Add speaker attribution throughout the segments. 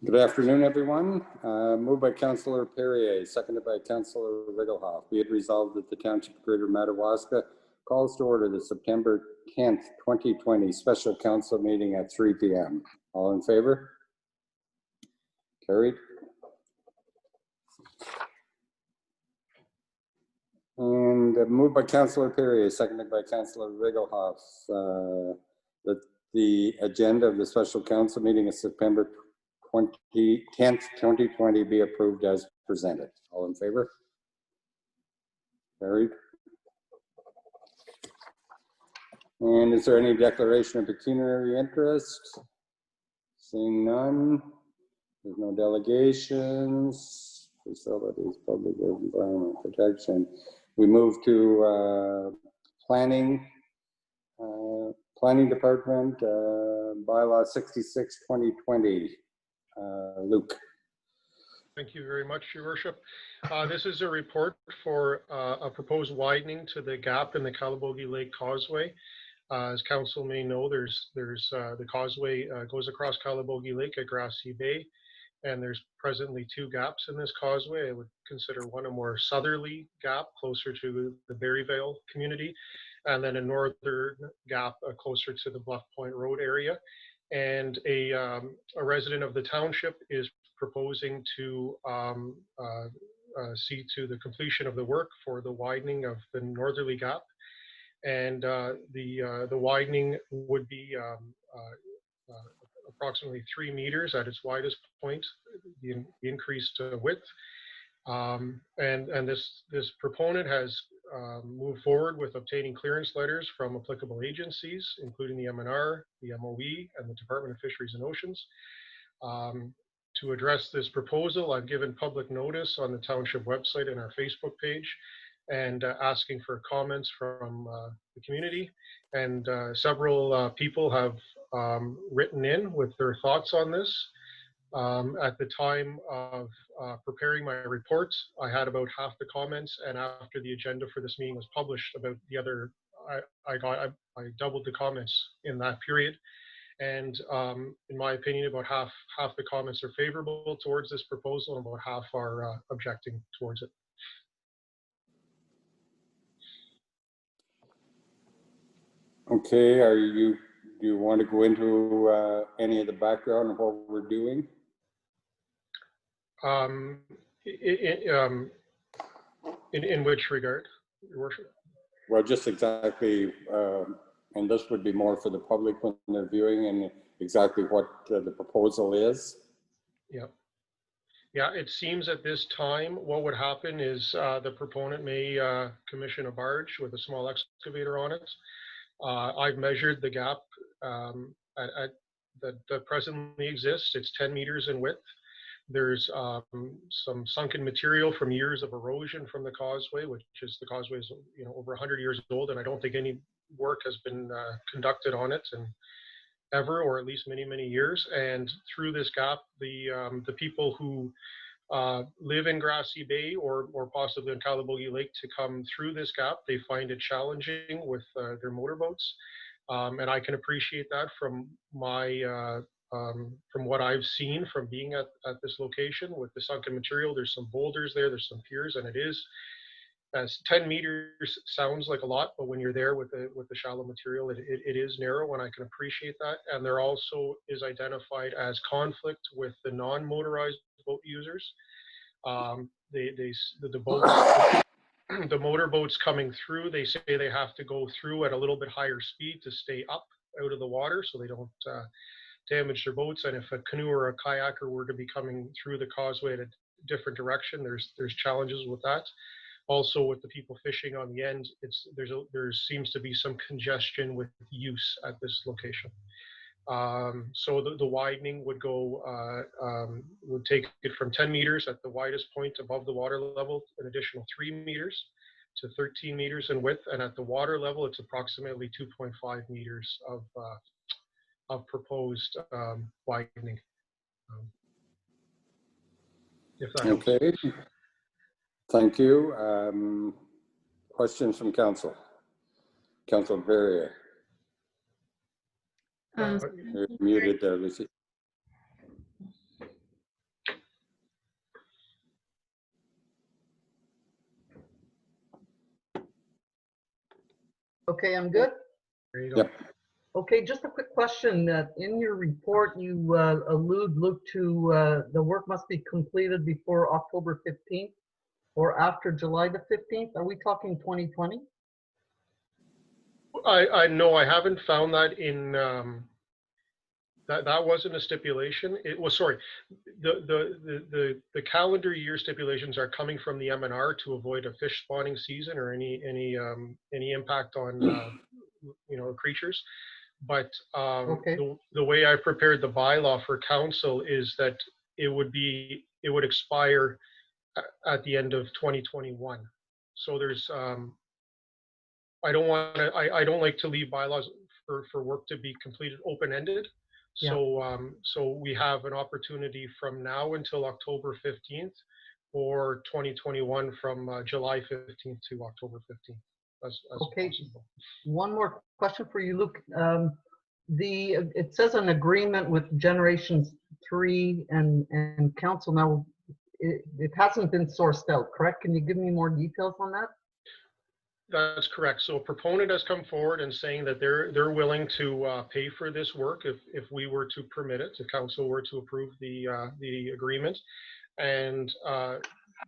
Speaker 1: Good afternoon, everyone. Moved by Councillor Perrier, seconded by Councillor Rigglehoff. Be it resolved that the Township of Greater Madawaska calls to order the September 10th, 2020 special council meeting at 3 p.m. All in favor? Carried. And moved by Councillor Perrier, seconded by Councillor Rigglehoff, that the agenda of the special council meeting of September 10th, 2020 be approved as presented. All in favor? Carried. And is there any declaration of pecuniary interest? Seeing none. There's no delegations. Facilities, public environment protection. We move to planning department, bylaw 66/2020. Luke.
Speaker 2: Thank you very much, Your Worship. This is a report for a proposed widening to the gap in the Calabogie Lake Causeway. As council may know, there's the causeway goes across Calabogie Lake at Grassy Bay, and there's presently two gaps in this causeway. I would consider one a more southerly gap closer to the Berryvale community, and then a northern gap closer to the Bluff Point Road area. And a resident of the township is proposing to see to the completion of the work for the widening of the northerly gap. And the widening would be approximately 3 meters at its widest point, the increased width. And this proponent has moved forward with obtaining clearance letters from applicable agencies, including the MNR, the MOE, and the Department of Fisheries and Oceans. To address this proposal, I've given public notice on the township website and our Facebook page, and asking for comments from the community. And several people have written in with their thoughts on this. At the time of preparing my report, I had about half the comments, and after the agenda for this meeting was published, about the other, I doubled the comments in that period. And in my opinion, about half the comments are favorable towards this proposal, and about half are objecting towards it.
Speaker 1: Okay, do you want to go into any of the background of what we're doing?
Speaker 2: In which regard, Your Worship?
Speaker 1: Well, just exactly, and this would be more for the public when they're viewing, and exactly what the proposal is.
Speaker 2: Yeah, it seems at this time what would happen is the proponent may commission a barge with a small excavator on it. I've measured the gap that presently exists. It's 10 meters in width. There's some sunken material from years of erosion from the causeway, which is the causeway is over 100 years old, and I don't think any work has been conducted on it and ever, or at least many years. And through this gap, the people who live in Grassy Bay or possibly in Calabogie Lake to come through this gap, they find it challenging with their motorboats, and I can appreciate that from my from what I've seen from being at this location with the sunken material. There's some boulders there, there's some piers, and it is, as 10 meters sounds like a lot, but when you're there with the shallow material, it is narrow, and I can appreciate that. And there also is identified as conflict with the non-motorized boat users. The boats, the motorboats coming through, they say they have to go through at a little bit higher speed to stay up out of the water so they don't damage their boats. And if a canoe or a kayaker were to be coming through the causeway at a different direction, there's challenges with that. Also, with the people fishing on the end, there seems to be some congestion with use at this location. So the widening would go would take it from 10 meters at the widest point above the water level, an additional 3 meters to 13 meters in width, and at the water level, it's approximately 2.5 meters of proposed widening. If that helps.
Speaker 1: Okay. Thank you. Questions from council? Councilor Perrier. You're muted there, Lucy.
Speaker 3: Okay, I'm good.
Speaker 2: There you go.
Speaker 1: Yep.
Speaker 3: Okay, just a quick question. In your report, you allude to the work must be completed before October 15th or after July the 15th. Are we talking 2020?
Speaker 2: I know I haven't found that in, that wasn't a stipulation. It was, sorry, the calendar year stipulations are coming from the MNR to avoid a fish spawning season or any impact on, creatures. But
Speaker 3: Okay.
Speaker 2: the way I prepared the bylaw for council is that it would expire at the end of 2021. So there's, I don't like to leave bylaws for work to be completed open-ended.
Speaker 3: Yeah.
Speaker 2: So we have an opportunity from now until October 15th, or 2021 from July 15th to October 15th. As
Speaker 3: Okay.
Speaker 2: possible.
Speaker 3: One more question for you, Luke. It says an agreement with Generations 3 and council. Now, it hasn't been sourced out, correct? Can you give me more details on that?
Speaker 2: That's correct. So a proponent has come forward and saying that they're willing to pay for this work if we were to permit it, if council were to approve the agreement. And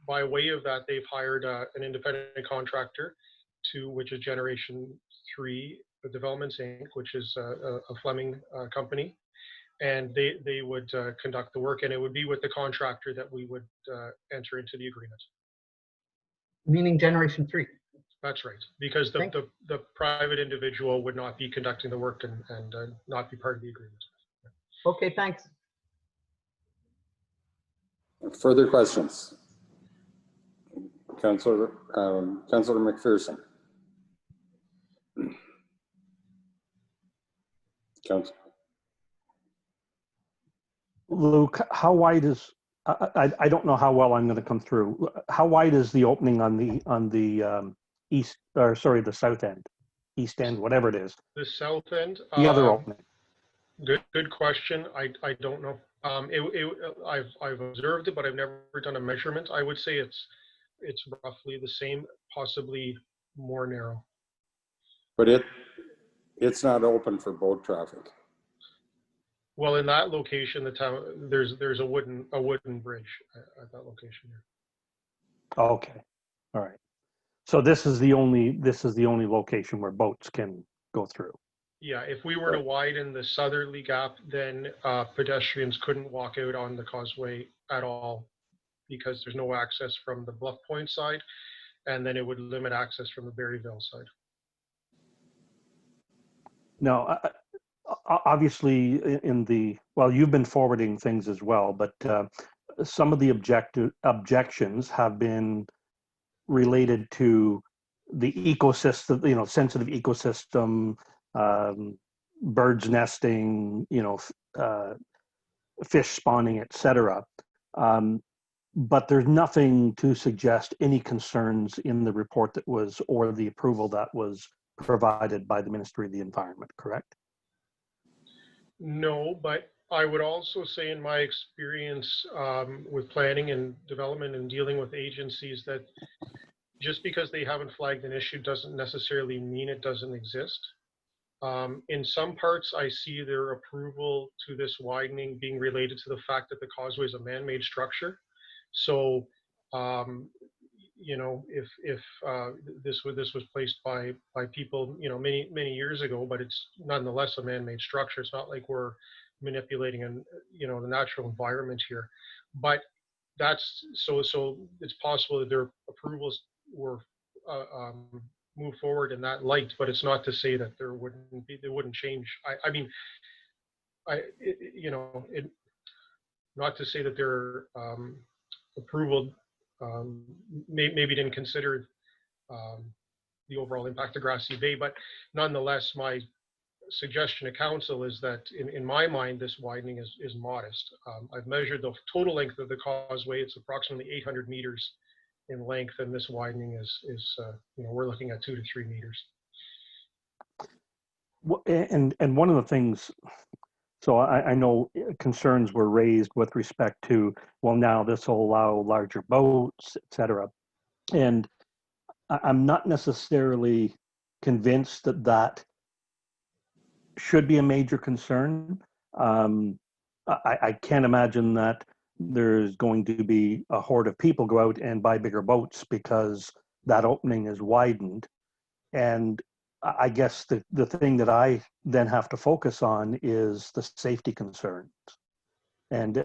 Speaker 2: by way of that, they've hired an independent contractor which is Generation 3 Developments Inc., which is a Fleming company. And they would conduct the work, and it would be with the contractor that we would enter into the agreement.
Speaker 3: Meaning Generation 3.
Speaker 2: That's right, because the private individual would not be conducting the work and not be part of the agreement.
Speaker 3: Okay, thanks.
Speaker 1: Further questions? Councillor McPherson. Councillor.
Speaker 4: Luke, how wide is, I don't know how well I'm going to come through. How wide is the opening on the east, or sorry, the south end, east end, whatever it is?
Speaker 2: The south end.
Speaker 4: The other opening.
Speaker 2: Good question. I don't know. I've observed it, but I've never done a measurement. I would say it's roughly the same, possibly more narrow.
Speaker 1: But it's not open for boat traffic.
Speaker 2: Well, in that location, the town there's a wooden bridge at that location.
Speaker 4: Okay, all right. So this is the only location where boats can go through.
Speaker 2: Yeah, if we were to widen the southerly gap, then pedestrians couldn't walk out on the causeway at all because there's no access from the Bluff Point side, and then it would limit access from the Berryville side.
Speaker 4: No, obviously well, you've been forwarding things as well, but some of the objections have been related to the ecosystem, sensitive ecosystem, birds nesting, fish spawning, etc. But there's nothing to suggest any concerns in the report or the approval that was provided by the Ministry of the Environment, correct?
Speaker 2: No, but I would also say in my experience with planning and development and dealing with agencies that just because they haven't flagged an issue doesn't necessarily mean it doesn't exist. In some parts, I see their approval to this widening being related to the fact that the causeway is a man-made structure. So, if this was placed by people, many years ago, but it's nonetheless a man-made structure. It's not like we're manipulating the natural environment here. But that's so it's possible that their approvals were moved forward in that light, but it's not to say that they wouldn't change. Not to say that their approval maybe didn't consider the overall impact of Grassy Bay, but nonetheless, my suggestion to council is that in my mind, this widening is modest. I've measured the total length of the causeway. It's approximately 800 meters in length, and this widening is we're looking at 2 to 3 meters.
Speaker 4: And one of the things, so I know concerns were raised with respect to, well, now this will allow larger boats, et cetera. And I'm not necessarily convinced that that should be a major concern. I can't imagine that there's going to be a horde of people go out and buy bigger boats because that opening is widened. And I guess the thing that I then have to focus on is the safety concerns. And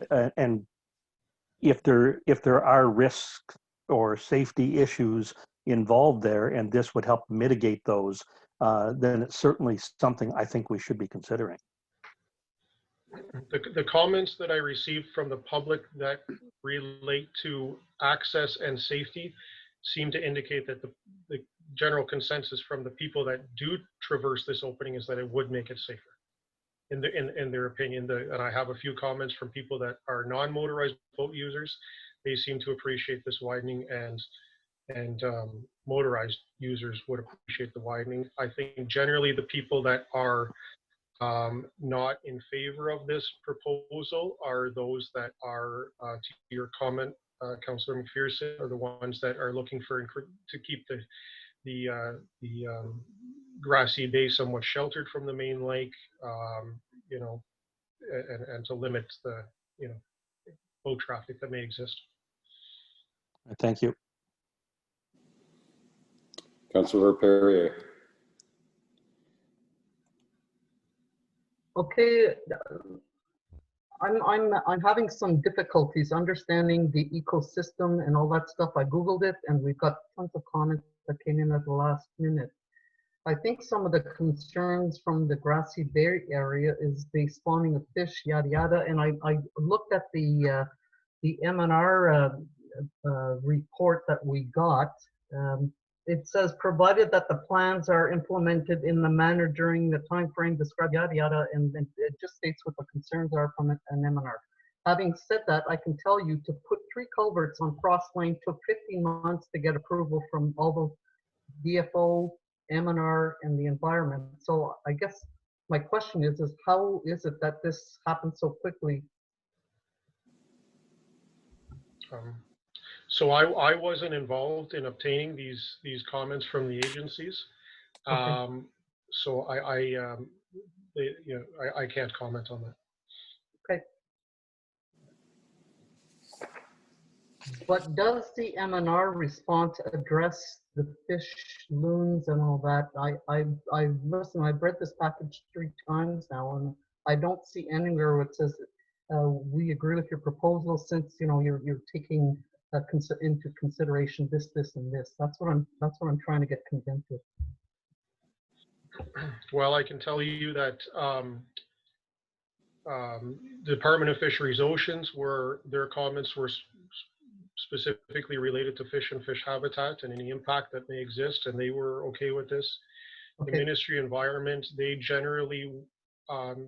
Speaker 4: if there are risks or safety issues involved there, and this would help mitigate those, then it's certainly something I think we should be considering.
Speaker 2: The comments that I received from the public that relate to access and safety seem to indicate that the general consensus from the people that do traverse this opening is that it would make it safer. In their opinion, and I have a few comments from people that are non-motorized boat users. They seem to appreciate this widening, and motorized users would appreciate the widening. I think generally the people that are not in favor of this proposal are those that are, to your comment, Councillor McPherson, are the ones that are looking to keep the grassy bay somewhat sheltered from the main lake, you know, and to limit the, you know, boat traffic that may exist.
Speaker 4: Thank you.
Speaker 1: Councillor Perrier.
Speaker 3: Okay, I'm having some difficulties understanding the ecosystem and all that stuff. I Googled it, and we've got tons of comments that came in at the last minute. I think some of the concerns from the Grassy Bay area is the spawning of fish, yada yada. And I looked at the M&R report that we got. It says, provided that the plans are implemented in the manner during the time frame described, yada yada, and it just states what the concerns are from an M&R. Having said that, I can tell you to put 3 culverts on Cross Lane took 15 months to get approval from all the DFO, M&R, and the environment. So I guess my question is how is it that this happened so quickly?
Speaker 2: So I wasn't involved in obtaining these comments from the agencies.
Speaker 3: Okay.
Speaker 2: So I can't comment on that.
Speaker 3: Okay. But does the M&R response address the fish, loons, and all that? I've read this package 3 times now, and I don't see anywhere where it says we agree with your proposal, since you know you're taking into consideration this, and this. That's what I'm trying to get convinced with.
Speaker 2: Well, I can tell you that the Department of Fisheries Oceans, their comments were specifically related to fish and fish habitat and any impact that may exist, and they were okay with this.
Speaker 3: Okay.
Speaker 2: The Ministry of Environment, they generally,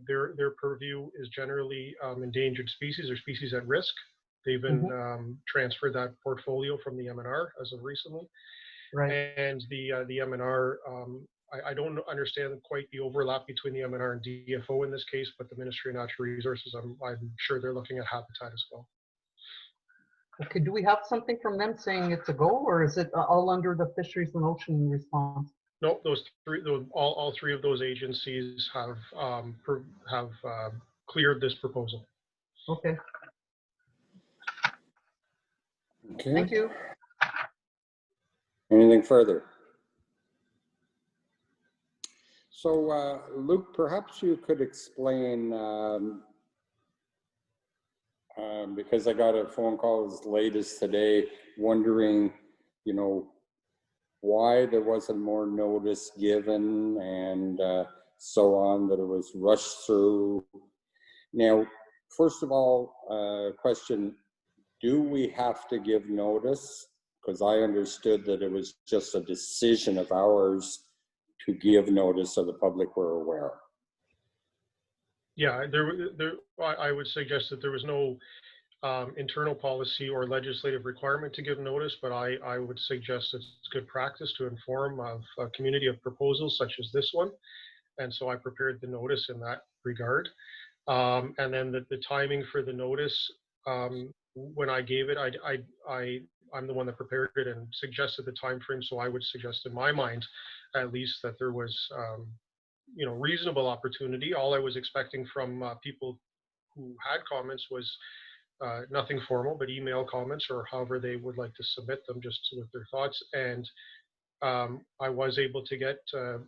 Speaker 2: their purview is generally endangered species or species at risk. They've been transferred that portfolio from the M&R as of recently.
Speaker 3: Right.
Speaker 2: And the M&R, I don't understand quite the overlap between the M&R and DFO in this case, but the Ministry of Natural Resources, I'm sure they're looking at habitat as well.
Speaker 3: Okay, do we have something from them saying it's a go, or is it all under the Fisheries and Ocean response?
Speaker 2: Nope, all 3 of those agencies have cleared this proposal.
Speaker 3: Okay.
Speaker 1: Okay.
Speaker 3: Thank you.
Speaker 1: Anything further? So, Luke, perhaps you could explain, because I got a phone call as late as today, wondering, you know, why there wasn't more notice given and so on, that it was rushed through. Now, first of all, question, do we have to give notice? Because I understood that it was just a decision of ours to give notice so the public were aware.
Speaker 2: Yeah, I would suggest that there was no internal policy or legislative requirement to give notice, but I would suggest it's good practice to inform of a community of proposals such as this one. And so I prepared the notice in that regard. And then the timing for the notice, when I gave it, I I'm the one that prepared it and suggested the time frame. So I would suggest, in my mind, at least, that there was, reasonable opportunity. All I was expecting from people who had comments was nothing formal, but email comments or however they would like to submit them, just with their thoughts. And I was able to get a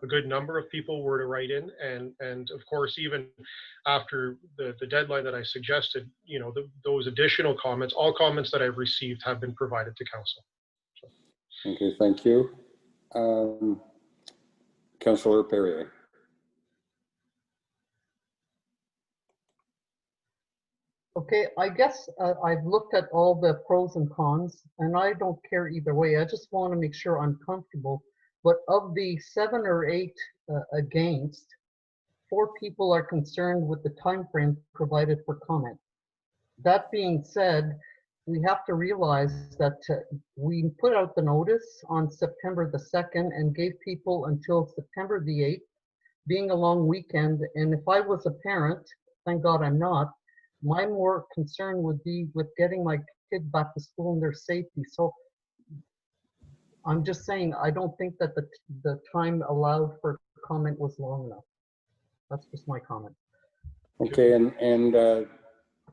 Speaker 2: good number of people were to write in, and of course, even after the deadline that I suggested, those additional comments, all comments that I've received have been provided to council.
Speaker 1: Okay, thank you. Councillor Perrier.
Speaker 3: Okay, I guess I've looked at all the pros and cons, and I don't care either way. I just want to make sure I'm comfortable. But of the 7 or 8 against, 4 people are concerned with the time frame provided for comment. That being said, we have to realize that we put out the notice on September the 2nd and gave people until September the 8th, being a long weekend. And if I was a parent, thank God I'm not, my more concern would be with getting my kid back to school and their safety. So I'm just saying, I don't think that the time allowed for comment was long enough. That's just my comment.
Speaker 1: Okay, and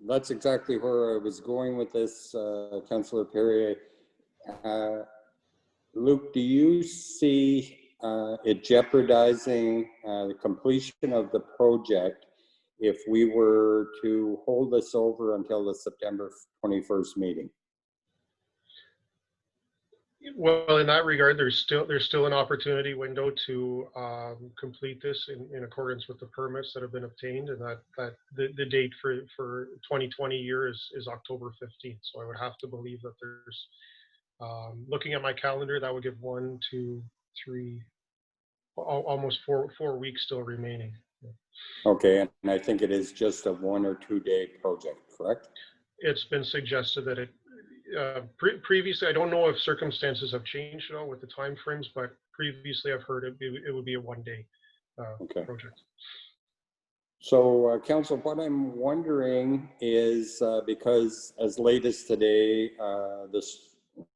Speaker 1: that's exactly where I was going with this, Councillor Perrier. Luke, do you see it jeopardizing the completion of the project if we were to hold this over until the September 21st meeting?
Speaker 2: Well, in that regard, there's still an opportunity window to complete this in accordance with the permits that have been obtained, and that the date for 2020 year is October 15th. So I would have to believe that there's, looking at my calendar, that would give 1, 2, 3, almost four weeks still remaining.
Speaker 1: Okay, and I think it is just a 1 or 2 day project, correct?
Speaker 2: It's been suggested that it, previously, I don't know if circumstances have changed at all with the timeframes, but previously I've heard it would be a 1 day project.
Speaker 1: So, Council, what I'm wondering is, because as late as today,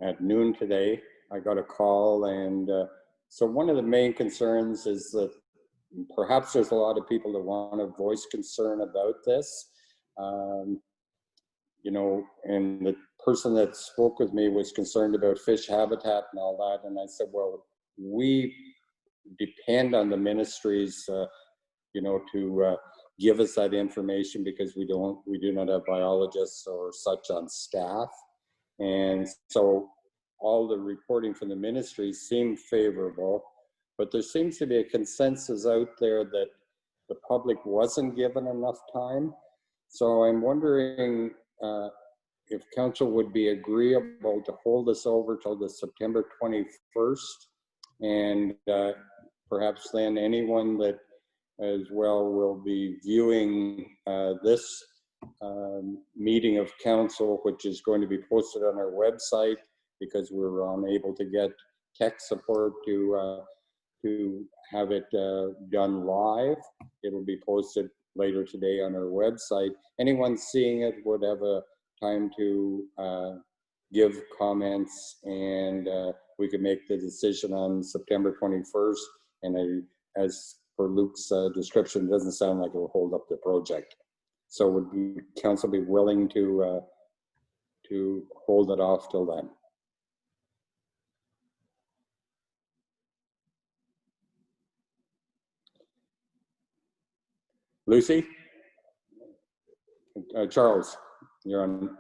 Speaker 1: at noon today, I got a call, and so one of the main concerns is that perhaps there's a lot of people that want to voice concern about this. And the person that spoke with me was concerned about fish habitat and all that. And I said, well, we depend on the ministries, to give us that information, because we do not have biologists or such on staff. And so all the reporting from the ministries seemed favorable, but there seems to be a consensus out there that the public wasn't given enough time. So I'm wondering if council would be agreeable to hold this over till the September 21st, and perhaps then anyone that as well will be viewing this meeting of council, which is going to be posted on our website, because we're unable to get tech support to have it done live. It will be posted later today on our website. Anyone seeing it would have a time to give comments, and we could make the decision on September 21st. And as for Luke's description, it doesn't sound like it will hold up the project. So would the council be willing to hold it off till then? Lucy? Charles, you're on.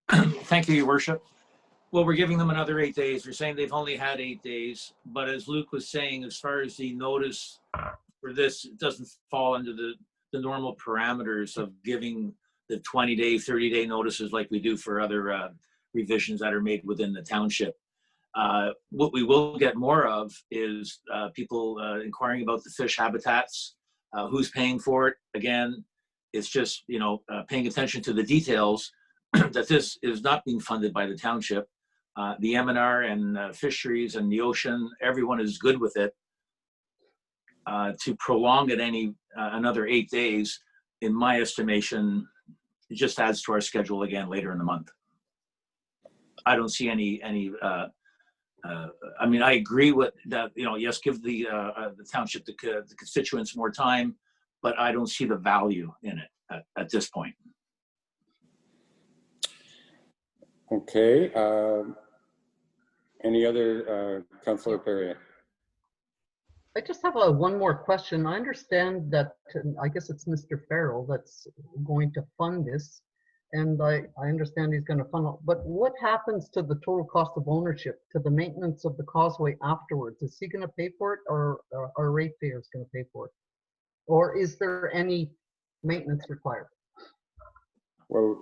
Speaker 5: Thank you, Your Worship. Well, we're giving them another 8 days. We're saying they've only had 8 days. But as Luke was saying, as far as the notice for this, it doesn't fall under the normal parameters of giving the 20-day, 30-day notices like we do for other revisions that are made within the township. What we will get more of is people inquiring about the fish habitats, who's paying for it. Again, it's just, paying attention to the details that this is not being funded by the township. The M&R and fisheries and the ocean, everyone is good with it. To prolong it another 8 days, in my estimation, it just adds to our schedule again later in the month. I don't see any. I mean, I agree with that. You know, yes, give the township, the constituents more time, but I don't see the value in it at this point.
Speaker 1: Okay. Any other, Councillor Perrier?
Speaker 3: I just have one more question. I understand that, I guess it's Mr. Farrell that's going to fund this. And I understand he's going to fund it. But what happens to the total cost of ownership, to the maintenance of the causeway afterwards? Is he going to pay for it, or are ratepayers going to pay for it? Or is there any maintenance required?
Speaker 1: Well,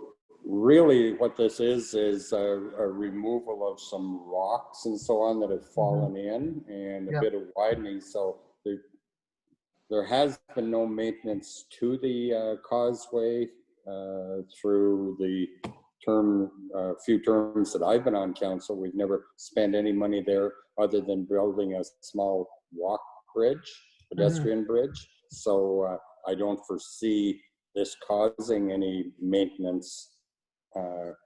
Speaker 1: really what this is a removal of some rocks and so on that have fallen in, and a bit of widening. So there has been no maintenance to the causeway through the few terms that I've been on council. We've never spent any money there other than building a small walk bridge, pedestrian bridge. So I don't foresee this causing any maintenance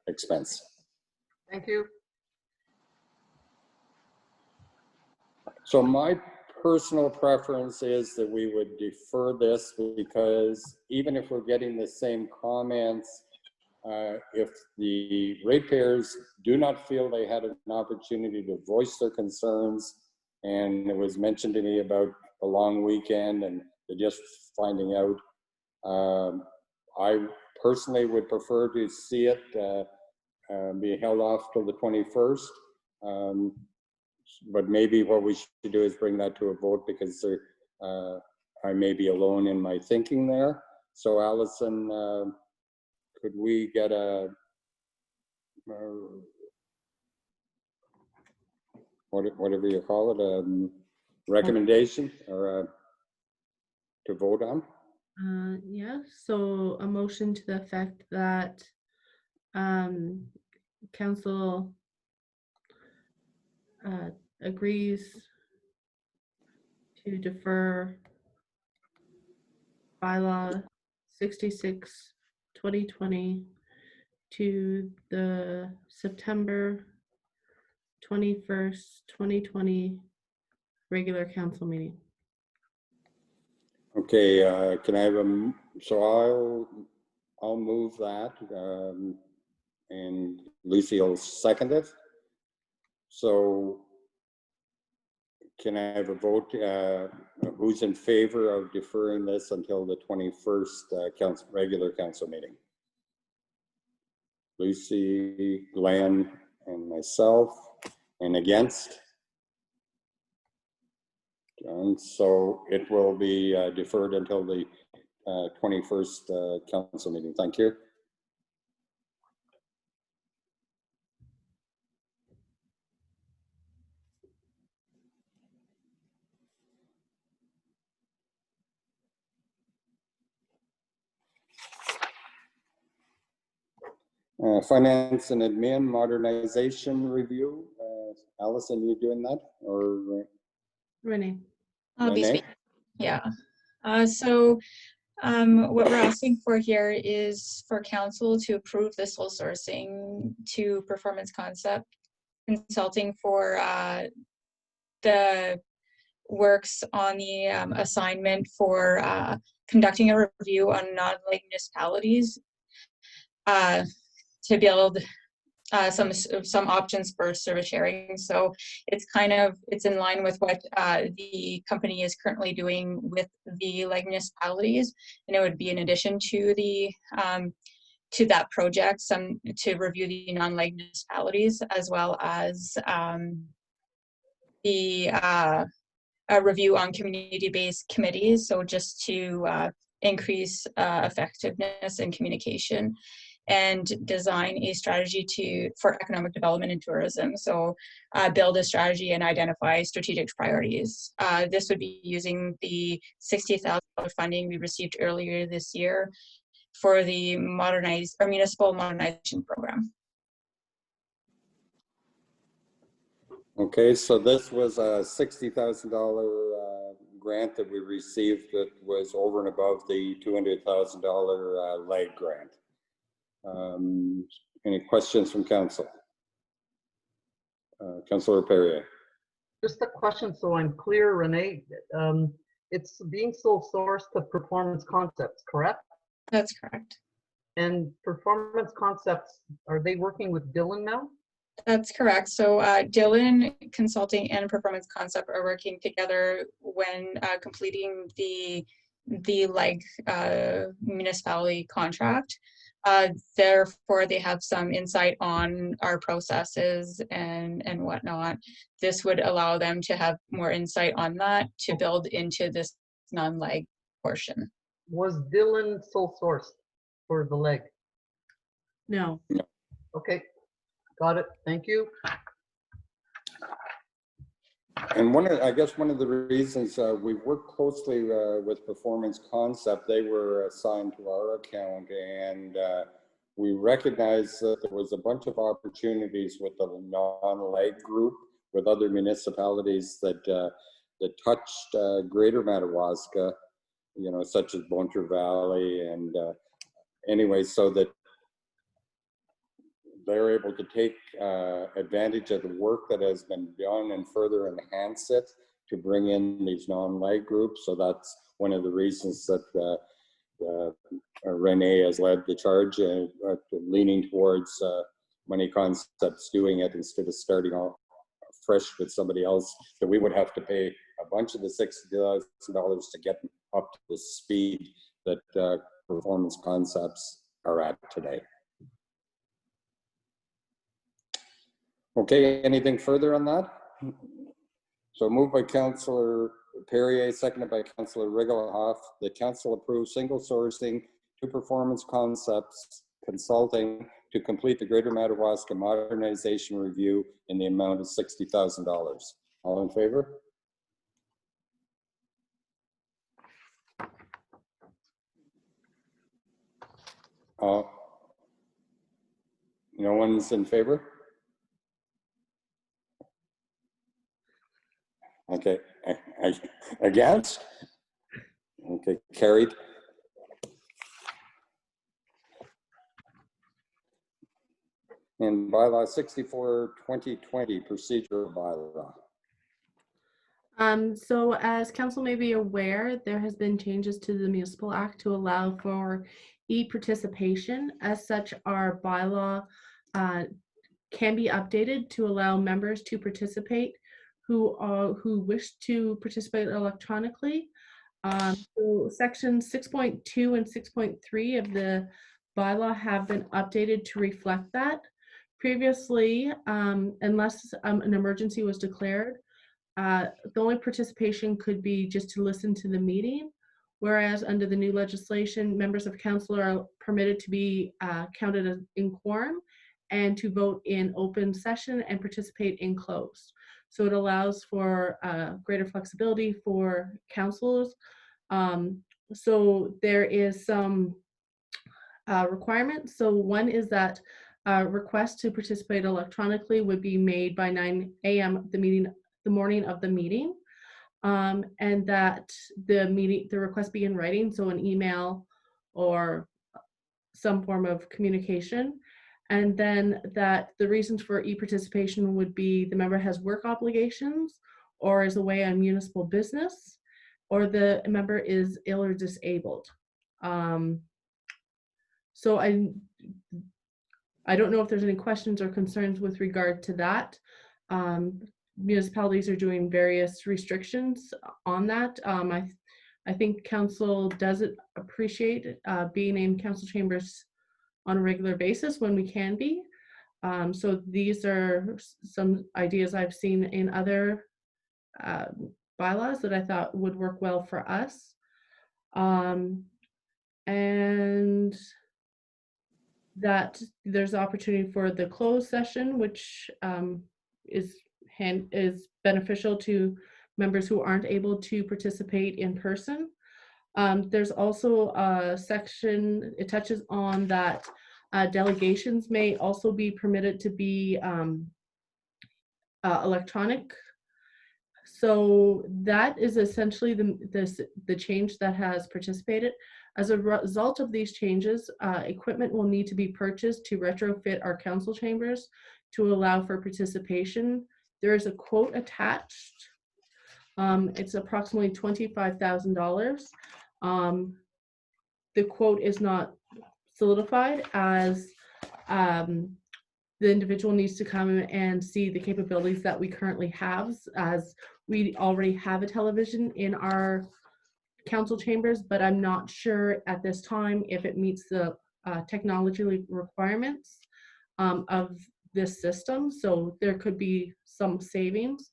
Speaker 1: expense.
Speaker 3: Thank you.
Speaker 1: So my personal preference is that we would defer this, because even if we're getting the same comments, if the ratepayers do not feel they had an opportunity to voice their concerns, and it was mentioned to me about a long weekend and they're just finding out, I personally would prefer to see it be held off till the 21st. But maybe what we should do is bring that to a vote, because I may be alone in my thinking there. So Allison, could we get a whatever you call it, recommendation or to vote on?
Speaker 6: Yeah, so a motion to the effect that council agrees to defer bylaw 66 2020 to the September 21st 2020 regular council meeting.
Speaker 1: Okay, can I have so I'll move that, and Lucy will second it. So can I have a vote? Who's in favor of deferring this until the 21st regular council meeting? Lucy, Glenn, and myself. And against? John. So it will be deferred until the 21st council meeting. Thank you. Finance and admin modernization review. Allison, you doing that, or
Speaker 6: Renee.
Speaker 7: I'll be
Speaker 1: Renee?
Speaker 7: speaking. Yeah. So what we're asking for here is for council to approve the sole sourcing to Performance Concept Consulting for the works on the assignment for conducting a review on non-like municipalities to build some options for service sharing. So it's in line with what the company is currently doing with the like municipalities, and it would be in addition to the to that project, to review the non-like municipalities, as well as a review on community-based committees. So just to increase effectiveness and communication, and design a strategy for economic development and tourism. So build a strategy and identify strategic priorities. This would be using the $60,000 funding we received earlier this year for the municipal modernization program.
Speaker 1: Okay, so this was a $60,000 grant that we received that was over and above the $200,000 leg grant. Any questions from council? Councillor Perrier.
Speaker 3: Just a question so I'm clear, Renee. It's being sole sourced to Performance Concepts, correct?
Speaker 7: That's correct.
Speaker 3: And Performance Concepts, are they working with Dylan now?
Speaker 7: That's correct. So Dylan Consulting and Performance Concept are working together when completing the LEG municipality contract. Therefore, they have some insight on our processes and whatnot. This would allow them to have more insight on that to build into this non-LEG portion.
Speaker 3: Was Dylan sole sourced for the leg?
Speaker 6: No.
Speaker 3: Okay, got it. Thank you.
Speaker 1: And I guess one of the reasons we work closely with Performance Concept, they were assigned to our account, and we recognized that there was a bunch of opportunities with the non-LEG group with other municipalities that touched Greater Madawaska, you know, such as Bonter Valley, and anyway, so that they're able to take advantage of the work that has been done and further enhance it to bring in these non-LEG groups. So that's one of the reasons that Renee has led the charge, leaning towards Money Concepts doing it instead of starting off fresh with somebody else, that we would have to pay a bunch of the $60,000 to get up to the speed that Performance Concepts are at today. Okay, anything further on that? So moved by Councillor Perrier, seconded by Councillor Rigglehoff. The council approves single sourcing to Performance Concepts Consulting to complete the Greater Madawaska Modernization Review in the amount of $60,000. All in favor? No one's in favor? Okay, against? Okay, carried. And bylaw 64/2020, procedural bylaw.
Speaker 6: So as council may be aware, there has been changes to the Municipal Act to allow for e-participation. As such, our bylaw can be updated to allow members to participate who wish to participate electronically. So section 6.2 and 6.3 of the bylaw have been updated to reflect that. Previously, unless an emergency was declared, the only participation could be just to listen to the meeting, whereas under the new legislation, members of council are permitted to be counted as in quorum and to vote in open session and participate in closed. So it allows for greater flexibility for councilors. So there is some requirements. So one is that request to participate electronically would be made by 9 a.m. the morning of the meeting, and that the request be in writing, so an email or some form of communication. And then that the reasons for e-participation would be the member has work obligations or is away on municipal business, or the member is ill or disabled. So I don't know if there's any questions or concerns with regard to that. Municipalities are doing various restrictions on that. I think council does appreciate being in council chambers on a regular basis when we can be. So these are some ideas I've seen in other bylaws that I thought would work well for us. And that there's opportunity for the closed session, which is beneficial to members who aren't able to participate in person. There's also a section, it touches on that delegations may also be permitted to be electronic. So that is essentially the change that has participated. As a result of these changes, equipment will need to be purchased to retrofit our council chambers to allow for participation. There is a quote attached. It's approximately $25,000. The quote is not solidified, as the individual needs to come and see the capabilities that we currently have, as we already have a television in our council chambers, but I'm not sure at this time if it meets the technology requirements of this system. So there could be some savings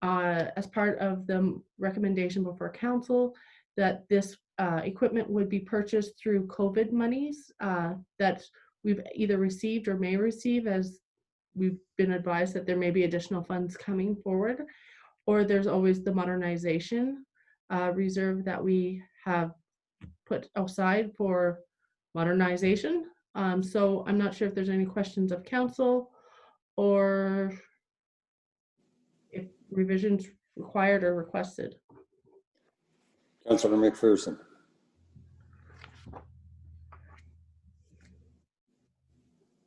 Speaker 6: as part of the recommendation before council that this equipment would be purchased through COVID monies that we've either received or may receive, as we've been advised that there may be additional funds coming forward, or there's always the modernization reserve that we have put aside for modernization. So I'm not sure if there's any questions of council or if revisions required or requested.
Speaker 1: Councillor McPherson.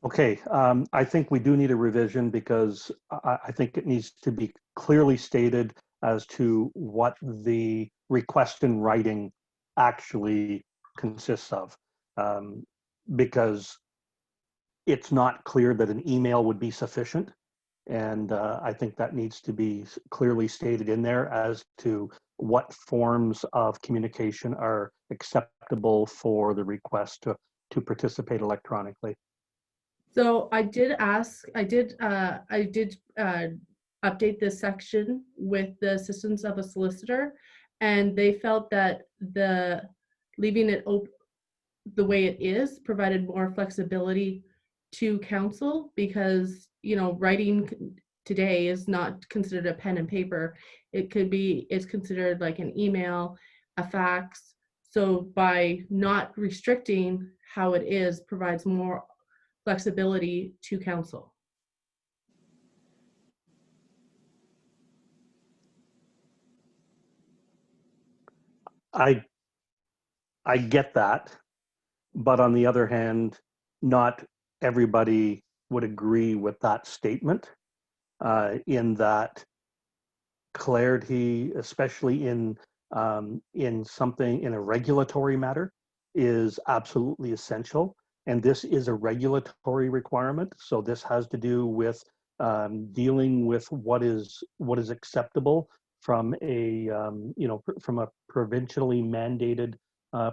Speaker 4: Okay, I think we do need a revision, because I think it needs to be clearly stated as to what the request in writing actually consists of, because it's not clear that an email would be sufficient. And I think that needs to be clearly stated in there as to what forms of communication are acceptable for the request to participate electronically.
Speaker 6: So I did update this section with the assistance of a solicitor, and they felt that leaving it open the way it is provided more flexibility to council, because, you know, writing today is not considered a pen and paper. It's considered like an email, a fax. So by not restricting how it is provides more flexibility to council.
Speaker 4: I get that, but on the other hand, not everybody would agree with that statement, in that clarity, especially in something in a regulatory matter, is absolutely essential. And this is a regulatory requirement. So this has to do with dealing with what is acceptable from a from a provincially mandated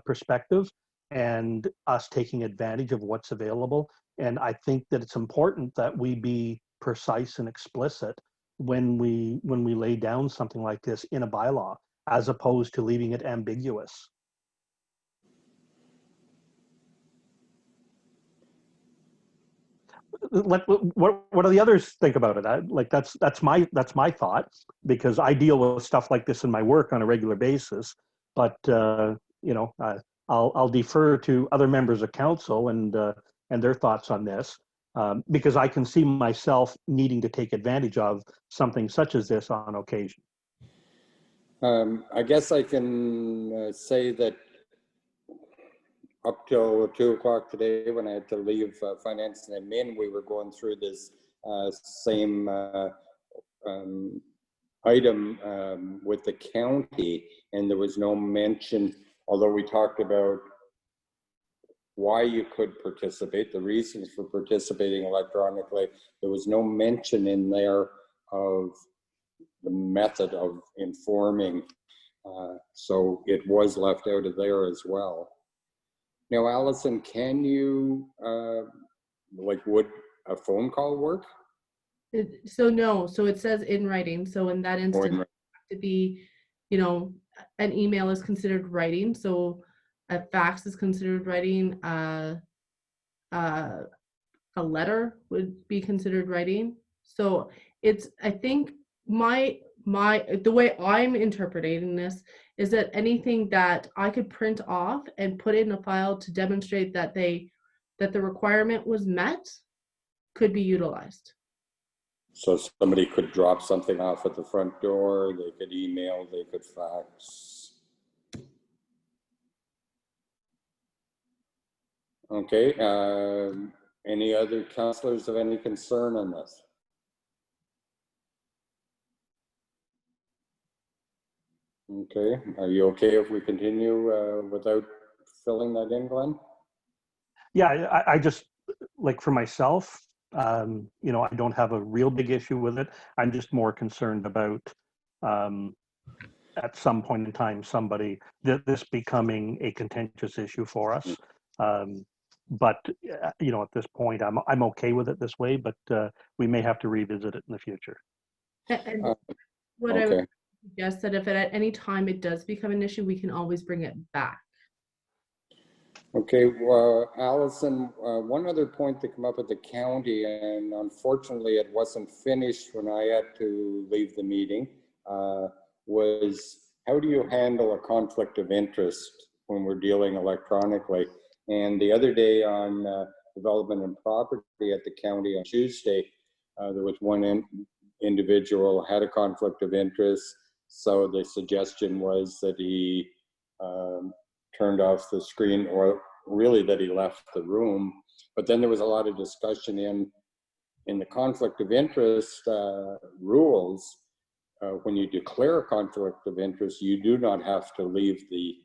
Speaker 4: perspective, and us taking advantage of what's available. And I think that it's important that we be precise and explicit when we lay down something like this in a bylaw, as opposed to leaving it ambiguous. What do the others think about it? That's my thought, because I deal with stuff like this in my work on a regular basis. But I'll defer to other members of council and their thoughts on this, because I can see myself needing to take advantage of something such as this on occasion.
Speaker 1: I guess I can say that up till 2 o'clock today, when I had to leave finance and admin, we were going through this same item with the county, and there was no mention, although we talked about why you could participate, the reasons for participating electronically, there was no mention in there of the method of informing, so it was left out of there as well. Now, Allison, can you, would a phone call work?
Speaker 6: No, so it says in writing. So in that instance, it has to be, an email is considered writing. So a fax is considered writing. A letter would be considered writing. So I think the way I'm interpreting this is that anything that I could print off and put in a file to demonstrate that the requirement was met could be utilized.
Speaker 1: So somebody could drop something off at the front door, they could email, they could fax. Okay, any other councillors of any concern on this? Okay, are you okay if we continue without filling that in, Glenn?
Speaker 4: Yeah, I just, like for myself, you know, I don't have a real big issue with it. I'm just more concerned about at some point in time, this becoming a contentious issue for us. But you know, at this point, I'm okay with it this way, but we may have to revisit it in the future.
Speaker 6: And what I would
Speaker 1: Okay,
Speaker 6: suggest that if at any time it does become an issue, we can always bring it back.
Speaker 1: okay, well, Allison, one other point that came up at the county, and unfortunately it wasn't finished when I had to leave the meeting, was how do you handle a conflict of interest when we're dealing electronically? And the other day on development and property at the county on Tuesday, there was one individual had a conflict of interest. So the suggestion was that he turned off the screen, or really that he left the room. But then there was a lot of discussion in the conflict of interest rules. When you declare a conflict of interest, you do not have to leave the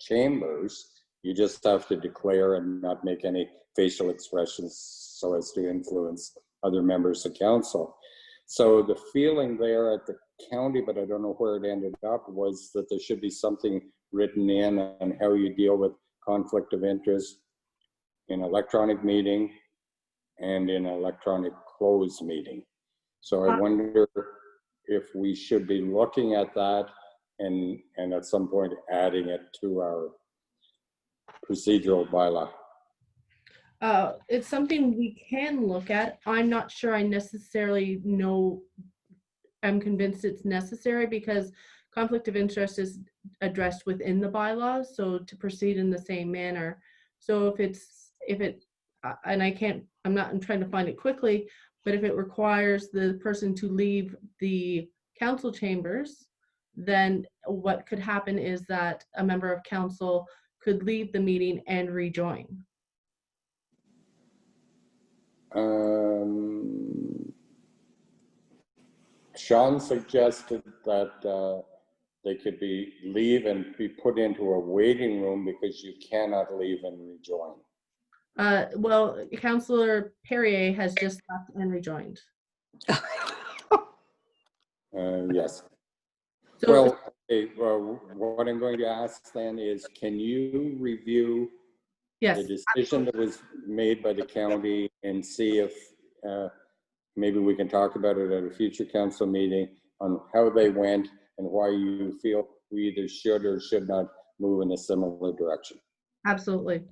Speaker 1: chambers. You just have to declare and not make any facial expressions so as to influence other members of council. So the feeling there at the county, but I don't know where it ended up, was that there should be something written in on how you deal with conflict of interest in electronic meeting and in electronic closed meeting. So I wonder if we should be looking at that and at some point adding it to our procedural bylaw.
Speaker 6: It's something we can look at. I'm not sure I necessarily know, I'm convinced it's necessary because conflict of interest is addressed within the bylaws, so to proceed in the same manner. So I'm trying to find it quickly, but if it requires the person to leave the council chambers, then what could happen is that a member of council could leave the meeting and rejoin.
Speaker 1: Sean suggested that they could leave and be put into a waiting room because you cannot leave and rejoin.
Speaker 6: Well, Councillor Perrier has just left and rejoined.
Speaker 1: Yes.
Speaker 6: So,
Speaker 1: Well, okay, what I'm going to ask then is, can you review
Speaker 6: yes,
Speaker 1: the decision that was made by the county and see if maybe we can talk about it at a future council meeting on how they went and why you feel we either should or should not move in a similar direction.
Speaker 6: absolutely.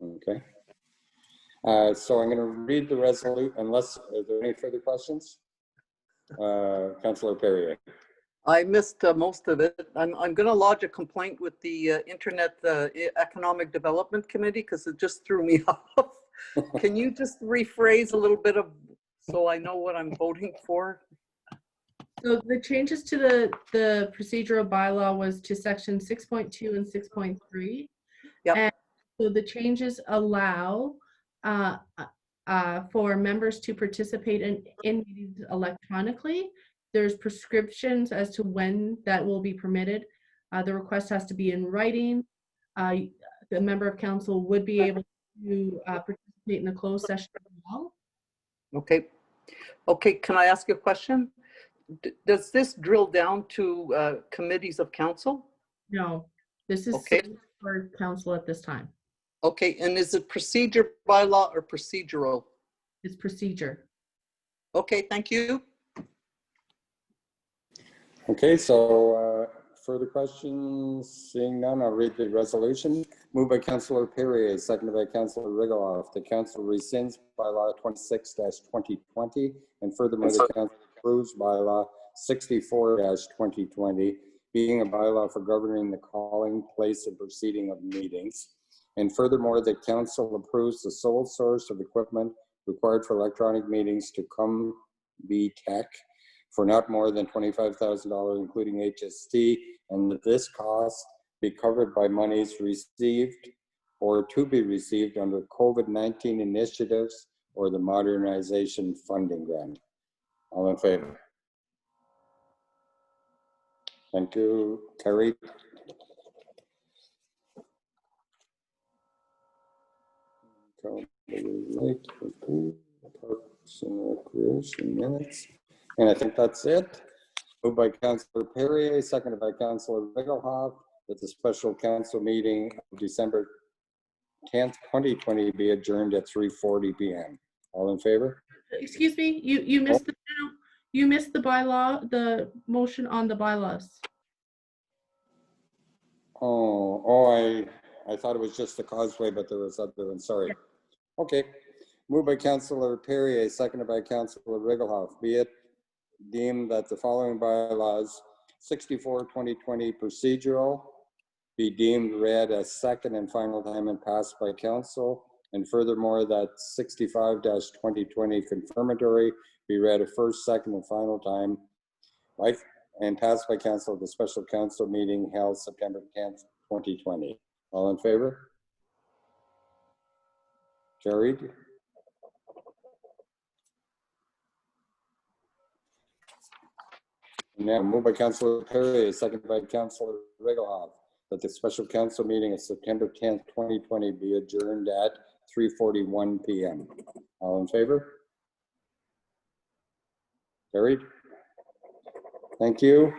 Speaker 1: Okay. So I'm going to read the resolution, unless, are there any further questions? Councillor Perrier.
Speaker 3: I missed most of it. I'm going to lodge a complaint with the Internet Economic Development Committee because it just threw me off. Can you just rephrase a little bit of, so I know what I'm voting for?
Speaker 6: So the changes to the procedural bylaw was to section 6.2 and 6.3.
Speaker 3: Yep.
Speaker 6: And so the changes allow for members to participate in meetings electronically. There's prescriptions as to when that will be permitted. The request has to be in writing. The member of council would be able to participate in a closed session as well.
Speaker 3: Okay. Okay, can I ask you a question? Does this drill down to committees of council?
Speaker 6: No, this is
Speaker 3: Okay.
Speaker 6: for council at this time.
Speaker 3: Okay, and is it procedure bylaw or procedural?
Speaker 6: It's procedure.
Speaker 3: Okay, thank you.
Speaker 1: Okay, so further questions? Seeing none, I'll read the resolution. Moved by Councillor Perrier, seconded by Councillor Rigglehoff. The council rescinds bylaw 26-2020, and furthermore, the council approves bylaw 64-2020, being a bylaw for governing the calling, place, and proceeding of meetings. And furthermore, the council approves the sole source of equipment required for electronic meetings to come Tech for not more than $25,000, including HST, and that this cost be covered by monies received or to be received under COVID-19 initiatives or the modernization funding grant. All in favor? Thank you. Carried. Parks and Recreation minutes. And I think that's it. Moved by Councillor Perrier, seconded by Councillor Rigelhoff, that the special council meeting of December 10th, 2020 be adjourned at 3:40 p.m. All in favor?
Speaker 6: Excuse me, you missed the bylaw, the motion on the bylaws.
Speaker 1: I thought it was just the causeway, but there was other ones. Sorry. Okay. Moved by Councillor Perrier, seconded by Councillor Rigelhoff. Be it deemed that the following bylaws, 64/2020 procedural, be deemed read a second and final time and passed by council, and furthermore that 65-2020 confirmatory be read a first, second, and final time and passed by council at the special council meeting held September 10th, 2020. All in favor? Carried. Now moved by Councillor Perry, seconded by Councillor Rigelhoff, that the special council meeting of September 10th, 2020 be adjourned at 3:41 p.m. All in favor? Carried. Thank you.